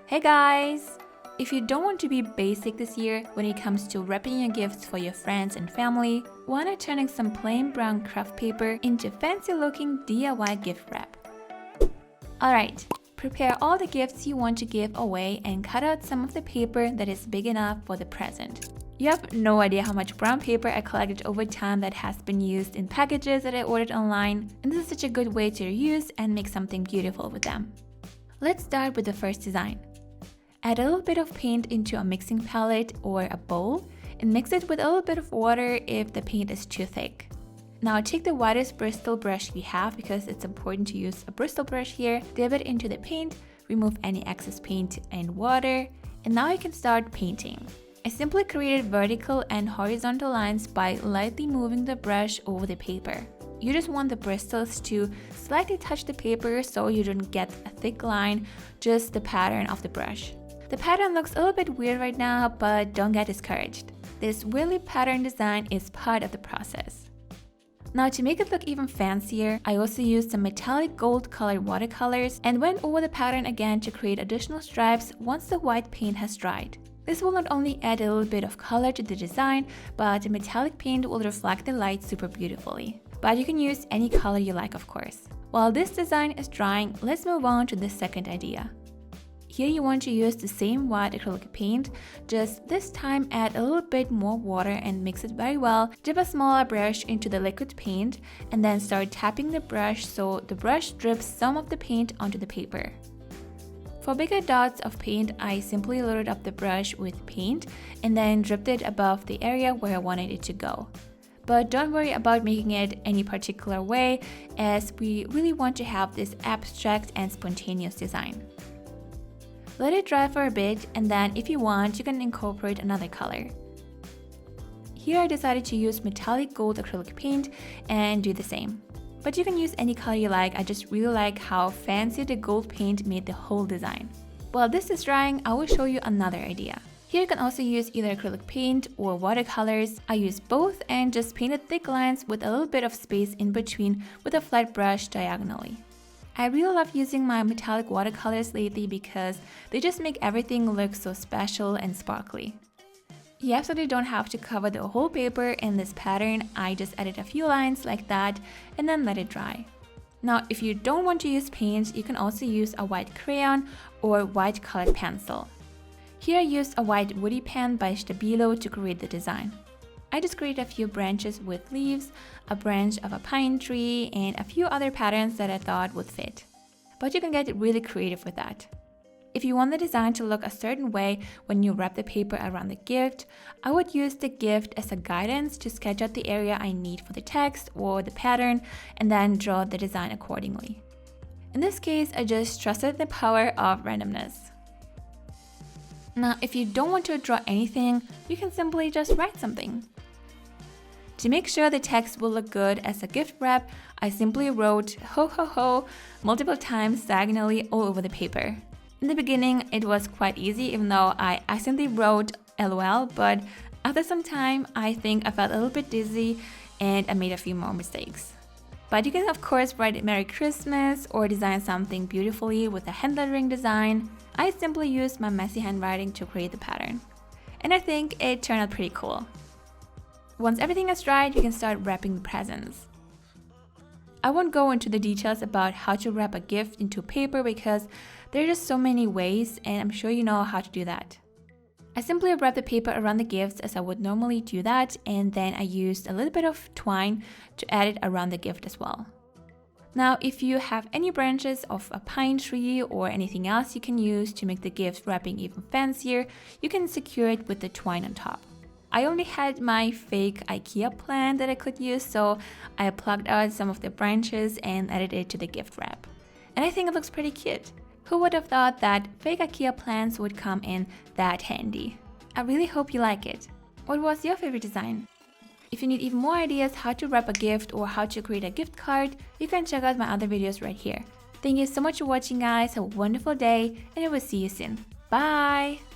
Hey guys! If you don't want to be basic this year when it comes to wrapping your gifts for your friends and family, why not turning some plain brown craft paper into fancy looking DIY gift wrap? Alright, prepare all the gifts you want to give away and cut out some of the paper that is big enough for the present. You have no idea how much brown paper I collected over time that has been used in packages that I ordered online, and this is such a good way to reuse and make something beautiful with them. Let's start with the first design. Add a little bit of paint into a mixing palette or a bowl and mix it with a little bit of water if the paint is too thick. Now take the widest bristle brush you have, because it's important to use a bristle brush here, dip it into the paint, remove any excess paint and water, and now you can start painting. I simply created vertical and horizontal lines by lightly moving the brush over the paper. You just want the bristles to slightly touch the paper so you don't get a thick line, just the pattern of the brush. The pattern looks a little bit weird right now, but don't get discouraged. This weirdly patterned design is part of the process. Now to make it look even fancier, I also used some metallic gold colored watercolors and went over the pattern again to create additional stripes once the white paint has dried. This will not only add a little bit of color to the design, but the metallic paint will reflect the light super beautifully. But you can use any color you like, of course. While this design is drying, let's move on to the second idea. Here you want to use the same white acrylic paint, just this time add a little bit more water and mix it very well. Dip a smaller brush into the liquid paint and then start tapping the brush so the brush drips some of the paint onto the paper. For bigger dots of paint, I simply loaded up the brush with paint and then dripped it above the area where I wanted it to go. But don't worry about making it any particular way, as we really want to have this abstract and spontaneous design. Let it dry for a bit, and then if you want, you can incorporate another color. Here I decided to use metallic gold acrylic paint and do the same. But you can use any color you like. I just really like how fancy the gold paint made the whole design. While this is drying, I will show you another idea. Here you can also use either acrylic paint or watercolors. I used both and just painted thick lines with a little bit of space in between with a flat brush diagonally. I really love using my metallic watercolors lately because they just make everything look so special and sparkly. You absolutely don't have to cover the whole paper in this pattern. I just added a few lines like that and then let it dry. Now, if you don't want to use paint, you can also use a white crayon or white colored pencil. Here I used a white woody pen by Stabilo to create the design. I just created a few branches with leaves, a branch of a pine tree, and a few other patterns that I thought would fit. But you can get really creative with that. If you want the design to look a certain way when you wrap the paper around the gift, I would use the gift as a guidance to sketch out the area I need for the text or the pattern and then draw the design accordingly. In this case, I just trusted the power of randomness. Now, if you don't want to draw anything, you can simply just write something. To make sure the text will look good as a gift wrap, I simply wrote ho ho ho multiple times diagonally all over the paper. In the beginning, it was quite easy, even though I accidentally wrote LOL, but after some time, I think I felt a little bit dizzy and I made a few more mistakes. But you can of course write Merry Christmas or design something beautifully with a hand lettering design. I simply used my messy handwriting to create the pattern. And I think it turned out pretty cool. Once everything is dried, you can start wrapping the presents. I won't go into the details about how to wrap a gift into paper because there are just so many ways, and I'm sure you know how to do that. I simply wrap the paper around the gifts as I would normally do that, and then I used a little bit of twine to add it around the gift as well. Now, if you have any branches of a pine tree or anything else you can use to make the gift wrapping even fancier, you can secure it with the twine on top. I only had my fake IKEA plant that I could use, so I plucked out some of the branches and added it to the gift wrap. And I think it looks pretty cute. Who would have thought that fake IKEA plants would come in that handy? I really hope you like it. What was your favorite design? If you need even more ideas how to wrap a gift or how to create a gift card, you can check out my other videos right here. Thank you so much for watching, guys. Have a wonderful day, and I will see you soon. Bye!